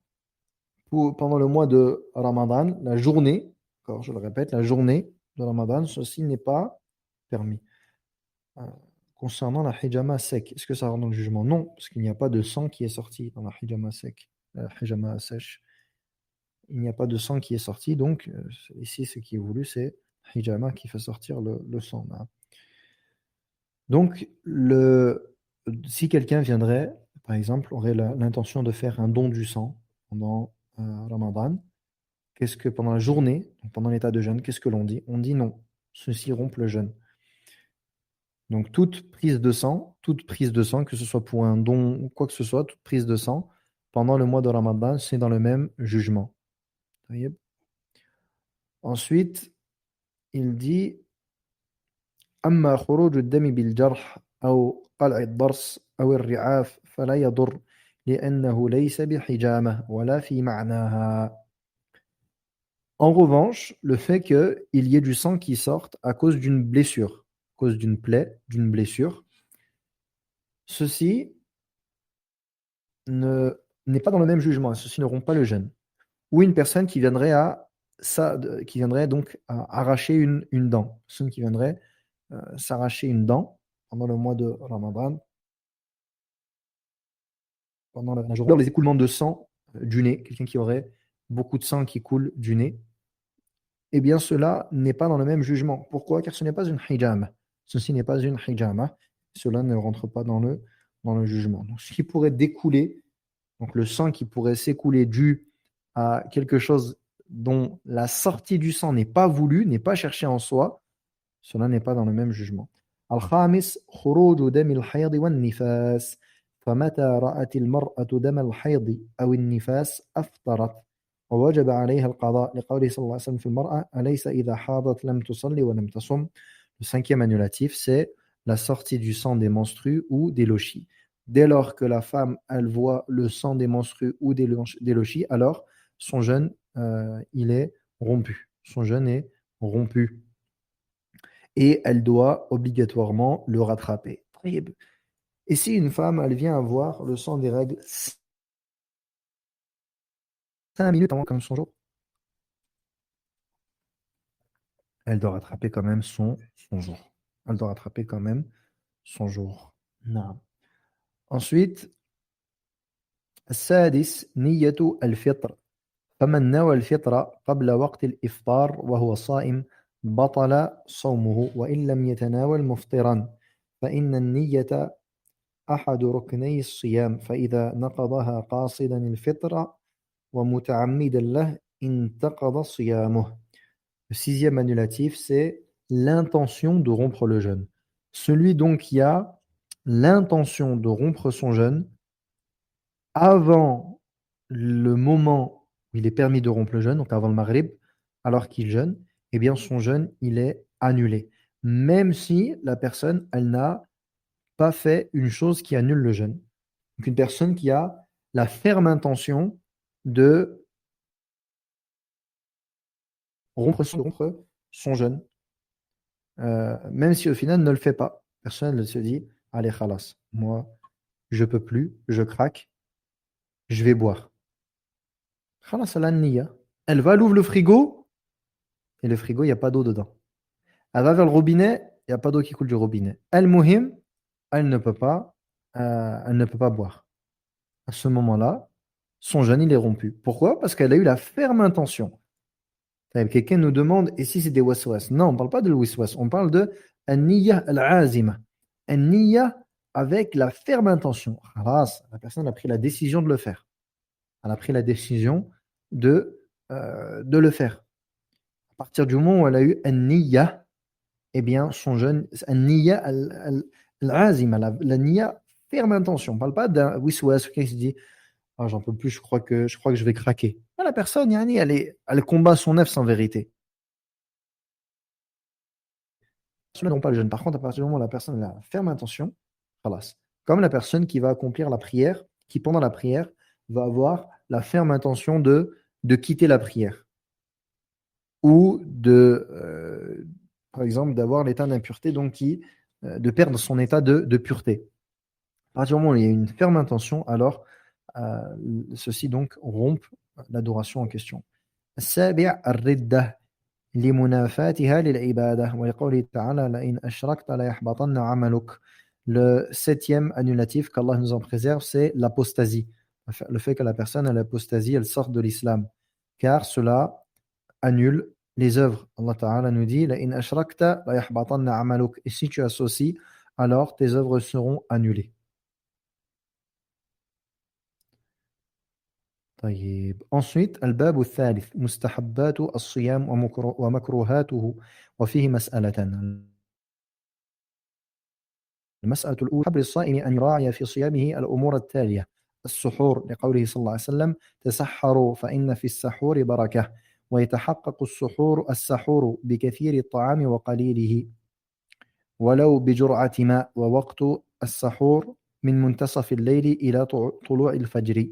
pendant le mois de Ramadan, la journée, encore je le répète, la journée de Ramadan, ceci n'est pas permis. Euh, Concernant la hijama sec, est-ce que ça rentre dans le jugement? Non, parce qu'il n'y a pas de sang qui est sorti dans la hijama sec, la hijama sèche. Il n'y a pas de sang qui est sorti, donc ici ce qui est voulu, c'est hijama qui fait sortir le sang. Hein. Donc, si quelqu'un viendrait, par exemple, aurait l'intention de faire un don du sang pendant Ramadan, qu'est-ce que pendant la journée, donc pendant l'état de jeûne, qu'est-ce que l'on dit? On dit non, ceci rompt le jeûne. Donc toute prise de sang, que ce soit pour un don ou quoi que ce soit, toute prise de sang, pendant le mois de Ramadan, c'est dans le même jugement. Ensuite, il dit أما خروج الدم بالجرح أو قلع الضرس أو الرعاف فلا يضر لأنه ليس بحجامة ولا في معناها. En revanche, le fait qu'il y ait du sang qui sorte à cause d'une blessure, à cause d'une plaie, d'une blessure, ceci n'est pas dans le même jugement, ceci ne rompt pas le jeûne. Ou une personne qui viendrait donc à arracher une dent, une personne qui viendrait s'arracher une dent pendant le mois de Ramadan, pendant la journée, les écoulements de sang du nez, quelqu'un qui aurait beaucoup de sang qui coule du nez, eh bien cela n'est pas dans le même jugement. Pourquoi? Car ce n'est pas une hijama. Ceci n'est pas une hijama. Cela ne rentre pas dans le jugement. Donc, ce qui pourrait découler, donc le sang qui pourrait s'écouler dû à quelque chose dont la sortie du sang n'est pas voulue, n'est pas cherchée en soi, cela n'est pas dans le même jugement. Al-Khamis, khuruj dam al-hayd wa al-nifas. فمتى رأت المرأة دم الحيض أو النفاس أفطرت ووجب عليها القضاء لقوله صلى الله عليه وسلم في المرأة أليس إذا حاضت لم تصلي ولم تصم. Le cinquième annulatif, c'est la sortie du sang des menstrues ou des lochis. Dès lors que la femme, elle voit le sang des menstrues ou des lochis, alors son jeûne, il est rompu. Son jeûne est rompu. Et elle doit obligatoirement le rattraper. Et si une femme, elle vient avoir le sang des règles 5 minutes avant comme son jour, elle doit rattraper quand même son jour. Elle doit rattraper quand même son jour. Non. Ensuite, السادس نية الفطر فمن نوى الفطر قبل وقت الإفطار وهو صائم بطل صومه وإن لم يتناول مفطرا فإن النية أحد ركني الصيام فإذا نقضها قاصدا الفطر ومتعمدا له انتقض صيامه. Le sixième annulatif, c'est l'intention de rompre le jeûne. Celui donc qui a l'intention de rompre son jeûne avant le moment où il est permis de rompre le jeûne, donc avant le maghrib, alors qu'il jeûne, eh bien son jeûne, il est annulé. Même si la personne, elle n'a pas fait une chose qui annule le jeûne. Donc une personne qui a la ferme intention de rompre son jeûne, même si au final ne le fait pas. Personne ne se dit, allez, khalas, moi, je peux plus, je craque, je vais boire. Khalas, elle a une niya. Elle va, elle ouvre le frigo, et le frigo, il n'y a pas d'eau dedans. Elle va vers le robinet, il n'y a pas d'eau qui coule du robinet. Elle muhim, elle ne peut pas boire. À ce moment-là, son jeûne, il est rompu. Pourquoi? Parce qu'elle a eu la ferme intention. Quelqu'un nous demande, et si c'est des waswas? Non, on ne parle pas de waswas, on parle de an-niyya al-azima. An-niyya avec la ferme intention. Khalas, la personne a pris la décision de le faire. Elle a pris la décision de le faire. À partir du moment où elle a eu an-niyya, eh bien, son jeûne, an-niyya al-azima, la niyya, ferme intention. On ne parle pas d'un waswas, quelqu'un qui se dit, ah, j'en peux plus, je crois que je vais craquer. La personne, yani, elle combat son nefs en vérité. Cela non pas le jeûne. Par contre, à partir du moment où la personne a la ferme intention, khalas. Comme la personne qui va accomplir la prière, qui pendant la prière va avoir la ferme intention de quitter la prière. Ou par exemple, d'avoir l'état d'impureté, donc de perdre son état de pureté. À partir du moment où il y a une ferme intention, alors euh, ceci donc rompt l'adoration en question. السابع الردة لمنافاتها للعبادة ولقوله تعالى لئن أشركت ليحبطن عملك. Le septième annulatif qu'Allah nous en préserve, c'est l'apostasie. Le fait que la personne a l'apostasie, elle sort de l'islam. Car cela annule les œuvres. Allah Ta'ala nous dit لئن أشركت ليحبطن عملك. Et si tu associes, alors tes œuvres seront annulées. طيب. Ensuite, الباب الثالث مستحبات الصيام ومكروهاته وفيه مسألتان. المسألة الأولى حبل الصائم أن يراعي في صيامه الأمور التالية: السحور لقوله صلى الله عليه وسلم تسحروا فإن في السحور بركة، ويتحقق السحور بكثير الطعام وقليله ولو بجرعة ماء، ووقت السحور من منتصف الليل إلى طلوع الفجر.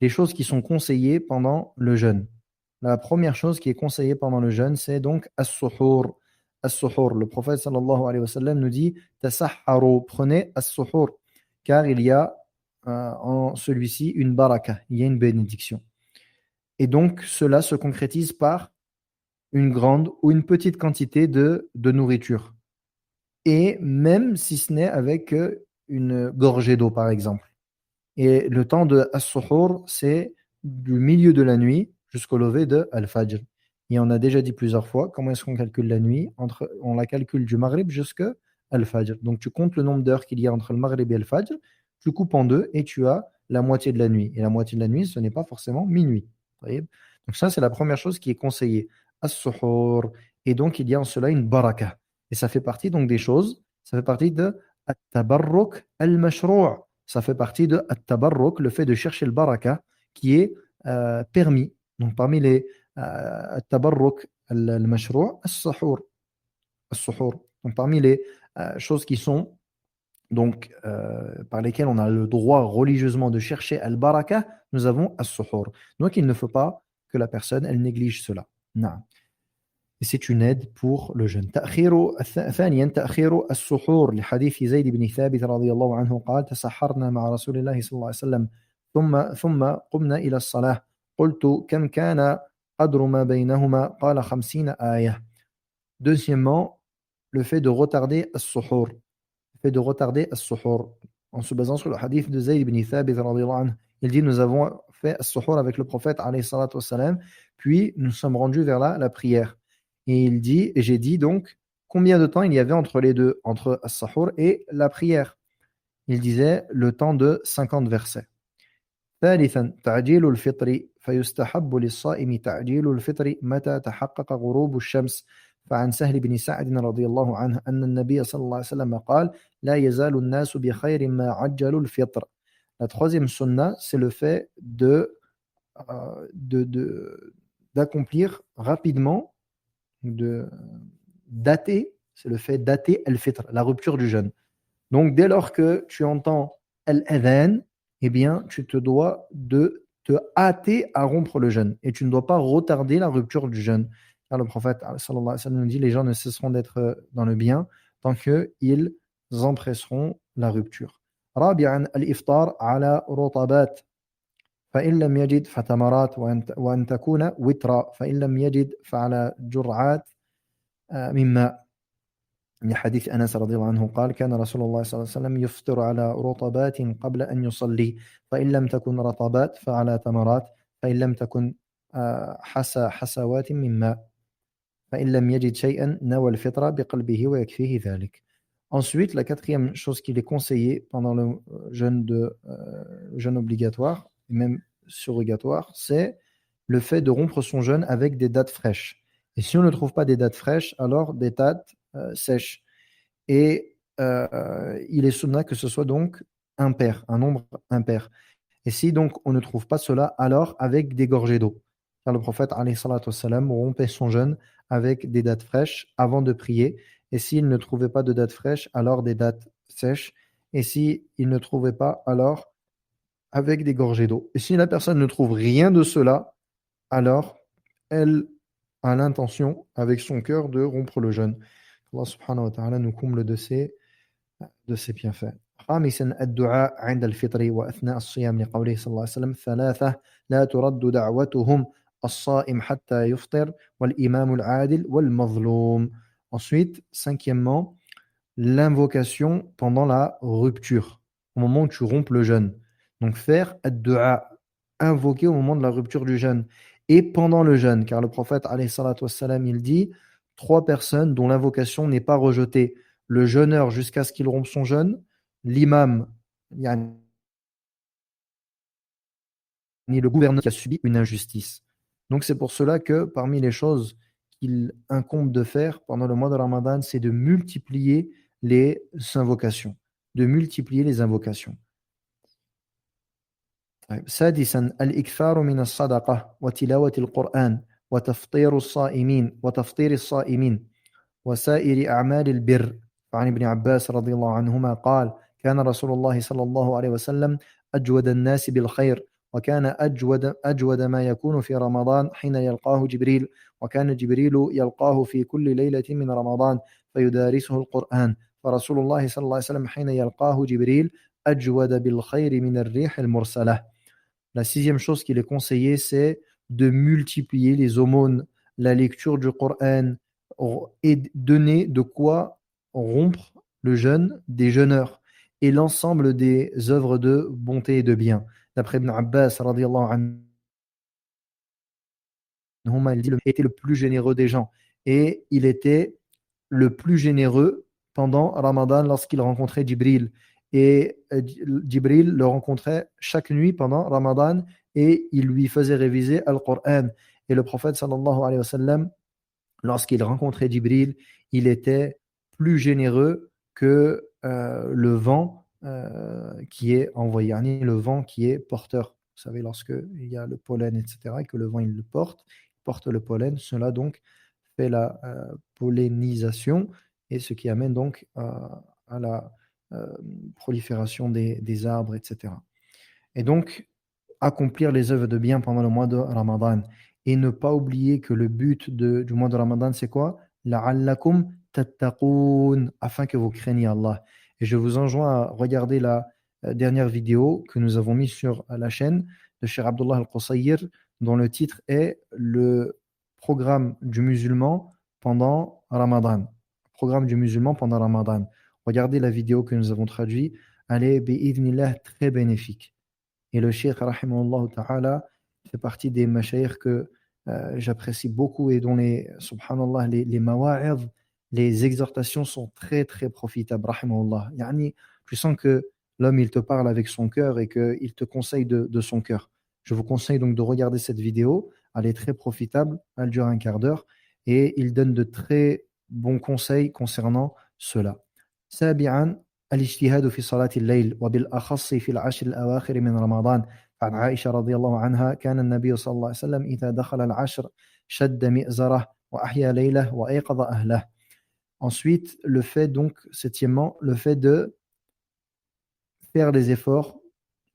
Les choses qui sont conseillées pendant le jeûne. La première chose qui est conseillée pendant le jeûne, c'est donc as-suhour. As-suhour. Le prophète sallallahu alayhi wa sallam nous dit tasahharu, prenez as-suhour, car il y a en celui-ci une baraka, il y a une bénédiction. Et donc cela se concrétise par une grande ou une petite quantité de nourriture. Et même si ce n'est avec une gorgée d'eau, par exemple. Et le temps de as-suhour, c'est du milieu de la nuit jusqu'au lever de al-fajr. Et on a déjà dit plusieurs fois comment est-ce qu'on calcule la nuit. On la calcule du maghrib jusqu'à al-fajr. Donc tu comptes le nombre d'heures qu'il y a entre le maghrib et al-fajr, tu coupes en deux et tu as la moitié de la nuit. Et la moitié de la nuit, ce n'est pas forcément minuit. Donc ça, c'est la première chose qui est conseillée. As-suhour. Et donc il y a en cela une baraka. Et ça fait partie donc des choses, ça fait partie de at-tabarruk al-mashrou'. Ça fait partie de at-tabarruk, le fait de chercher le baraka, qui est permis. Donc parmi les at-tabarruk al-mashrou', as-suhour. As-suhour. Donc parmi les choses qui sont donc par lesquelles on a le droit religieusement de chercher al-baraka, nous avons as-suhour. Donc il ne faut pas que la personne elle néglige cela. Non. Et c'est une aide pour le jeûne. ثانيا تأخير السحور لحديث زيد بن ثابت رضي الله عنه قال تسحرنا مع رسول الله صلى الله عليه وسلم ثم قمنا إلى الصلاة قلت كم كان قدر ما بينهما قال 50 آية. Deuxièmement, le fait de retarder as-suhour. Le fait de retarder as-suhour. En se basant sur le hadith de Zayd ibn Thabit radiyallahu anhu, il dit nous avons fait as-suhour avec le prophète alayhi salatu wassalam, puis nous sommes rendus vers la prière. Et il dit, et j'ai dit donc, combien de temps il y avait entre les deux, entre as-suhour et la prière? Il disait le temps de 50 versets. ثالثا تعجيل الفطر فيستحب للصائم تعجيل الفطر متى تحقق غروب الشمس فعن سهل بن سعد رضي الله عنه أن النبي صلى الله عليه وسلم قال لا يزال الناس بخير ما عجلوا الفطر. La troisième sunna, c'est le fait d'accomplir rapidement, de dater, c'est le fait dater al-fitr, la rupture du jeûne. Donc dès lors que tu entends al-adhan, eh bien tu te dois de te hâter à rompre le jeûne et tu ne dois pas retarder la rupture du jeûne. Car le prophète sallallahu alayhi wa sallam nous dit les gens ne cesseront d'être dans le bien tant qu'ils empresseront la rupture. رابعا الإفطار على رطبات فإن لم يجد فتمرات وأن تكون وترا فإن لم يجد فعلى جرعات من ماء. لحديث أنس رضي الله عنه قال كان رسول الله صلى الله عليه وسلم يفطر على رطبات قبل أن يصلي فإن لم تكن رطبات فعلى تمرات فإن لم تكن حسوات من ماء فإن لم يجد شيئا نوى الفطر بقلبه ويكفيه ذلك. Ensuite, la quatrième chose qu'il est conseillé pendant le jeûne obligatoire et même surrogatoire, c'est le fait de rompre son jeûne avec des dattes fraîches. Et si on ne trouve pas des dattes fraîches, alors des dattes sèches. Et il est sunna que ce soit donc impair, un nombre impair. Et si donc on ne trouve pas cela, alors avec des gorgées d'eau. Car le prophète alayhi salatu wassalam rompait son jeûne avec des dattes fraîches avant de prier. Et s'il ne trouvait pas de dattes fraîches, alors des dattes sèches. Et s'il ne trouvait pas, alors avec des gorgées d'eau. Et si la personne ne trouve rien de cela, alors elle a l'intention, avec son cœur, de rompre le jeûne. Allah subhanahu wa ta'ala nous comble de ses bienfaits. خامسا الدعاء عند الفطر وأثناء الصيام لقوله صلى الله عليه وسلم ثلاثة لا ترد دعوتهم الصائم حتى يفطر والإمام العادل والمظلوم. Ensuite, cinquièmement, l'invocation pendant la rupture, au moment où tu rompes le jeûne. Donc faire ad-du'a, invoquer au moment de la rupture du jeûne et pendant le jeûne, car le prophète alayhi salatu wassalam, il dit trois personnes dont l'invocation n'est pas rejetée: le jeûneur jusqu'à ce qu'il rompe son jeûne, l'imam, yani le gouverneur qui a subi une injustice. Donc c'est pour cela que parmi les choses qu'il incombe de faire pendant le mois de Ramadan, c'est de multiplier les invocations. De multiplier les invocations. سادسا الإكثار من الصدقة وتلاوة القرآن وتفطير الصائمين وسائر أعمال البر. عن ابن عباس رضي الله عنهما قال كان رسول الله صلى الله عليه وسلم أجود الناس بالخير وكان أجود ما يكون في رمضان حين يلقاه جبريل وكان جبريل يلقاه في كل ليلة من رمضان فيدارسه القرآن فرسول الله صلى الله عليه وسلم حين يلقاه جبريل أجود بالخير من الريح المرسلة. La sixième chose qu'il est conseillé, c'est de multiplier les aumônes, la lecture du Coran et donner de quoi rompre le jeûne des jeûneurs et l'ensemble des œuvres de bonté et de bien. D'après Ibn Abbas, radiyallahu anhuma, il dit qu'il était le plus généreux des gens. Et il était le plus généreux pendant Ramadan lorsqu'il rencontrait Jibril. Et Jibril le rencontrait chaque nuit pendant Ramadan et il lui faisait réviser Al-Qur'an. Et le prophète sallallahu alayhi wa sallam, lorsqu'il rencontrait Jibril, il était plus généreux que le vent qui est envoyé, le vent qui est porteur. Vous savez, lorsqu'il y a le pollen, etc., et que le vent il porte le pollen, cela donc fait la pollinisation et ce qui amène donc à la prolifération des arbres, etc. Et donc, accomplir les œuvres de bien pendant le mois de Ramadan et ne pas oublier que le but du mois de Ramadan, c'est quoi? La'allakum tattaqoun, afin que vous craigniez Allah. Et je vous enjoins à regarder la dernière vidéo que nous avons mise sur la chaîne de Cheikh Abdullah Al-Qusayr, dont le titre est le programme du musulman pendant Ramadan. Programme du musulman pendant Ramadan. Regardez la vidéo que nous avons traduite. Elle est, bi'idhnillah, très bénéfique. Et le Cheikh, rahimahullah ta'ala, fait partie des mashayikh que j'apprécie beaucoup et dont subhanallah, les mawa'idh, les exhortations sont très très profitables, rahimahullah. Yani, tu sens que l'homme, il te parle avec son cœur et qu'il te conseille de son cœur. Je vous conseille donc de regarder cette vidéo. Elle est très profitable, elle dure un quart d'heure et il donne de très bons conseils concernant cela. سابعا الاجتهاد في صلاة الليل وبالأخص في العشر الأواخر من رمضان. عن عائشة رضي الله عنها كان النبي صلى الله عليه وسلم إذا دخل العشر شد مئزره وأحيا ليله وأيقظ أهله. Ensuite, le fait donc, septièmement, le fait de faire des efforts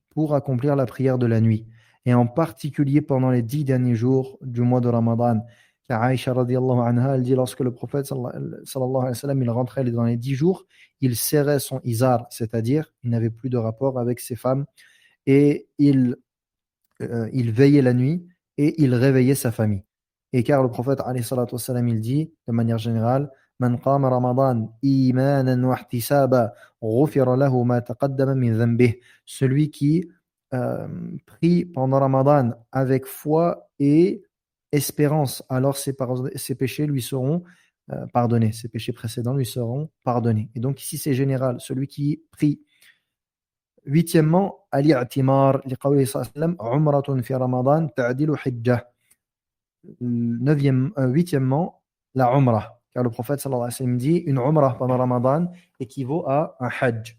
pour accomplir la prière de la nuit, et en particulier pendant les 10 derniers jours du mois de Ramadan. Car Aïcha radiallahu anha, elle dit lorsque le prophète sallallahu alayhi wa sallam, il rentrait dans les 10 jours, il serrait son izar, c'est-à-dire il n'avait plus de rapport avec ses femmes, et il veillait la nuit et il réveillait sa famille. Et car le prophète alayhi salatu wassalam, il dit de manière générale: Man qama Ramadan imanan wa ihtisaba ghufira lahu ma taqaddama min dhanbih. Celui qui prie pendant Ramadan avec foi et espérance, alors ses péchés lui seront pardonnés, ses péchés précédents lui seront pardonnés. Et donc ici c'est général, celui qui prie. Huitièmement, al-i'timar, liqawli sallam, umratun fi Ramadan ta'dilu hijjah. Huitièmement, la umrah, car le prophète sallallahu alayhi wa sallam dit une umrah pendant Ramadan équivaut à un hajj.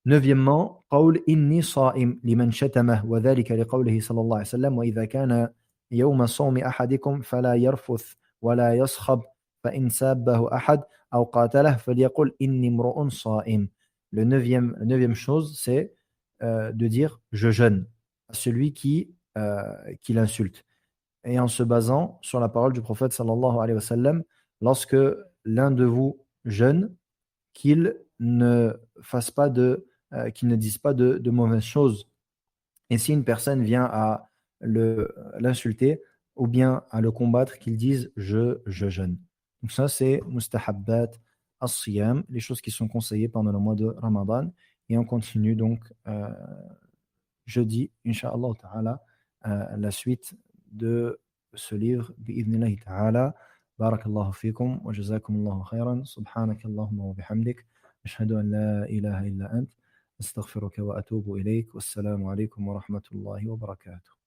Neuvièmement, قول إني صائم لمن شتمه وذلك لقوله صلى الله عليه وسلم وإذا كان يوم صوم أحدكم فلا يرفث ولا يصخب فإن سابه أحد أو قاتله فليقل إني امرؤ صائم. La neuvième chose, c'est de dire je jeûne à celui qui l'insulte. Et en se basant sur la parole du prophète sallallahu alayhi wa sallam, lorsque l'un de vous jeûne, qu'il ne fasse pas qu'il ne dise pas de mauvaises choses. Et si une personne vient à l'insulter ou bien à le combattre, qu'il dise je jeûne. Donc ça, c'est mustahabbat as-siyam, les choses qui sont conseillées pendant le mois de Ramadan. Et on continue donc jeudi, Inch'Allah ta'ala, la suite de ce livre, bi'idhnillahi ta'ala. Barakallahu fikum wa jazakumullahu khairan. Subhanakallahumma wa bihamdik. Ashhadu an la ilaha illa ant. أستغفرك وأتوب إليك والسلام عليكم ورحمة الله وبركاته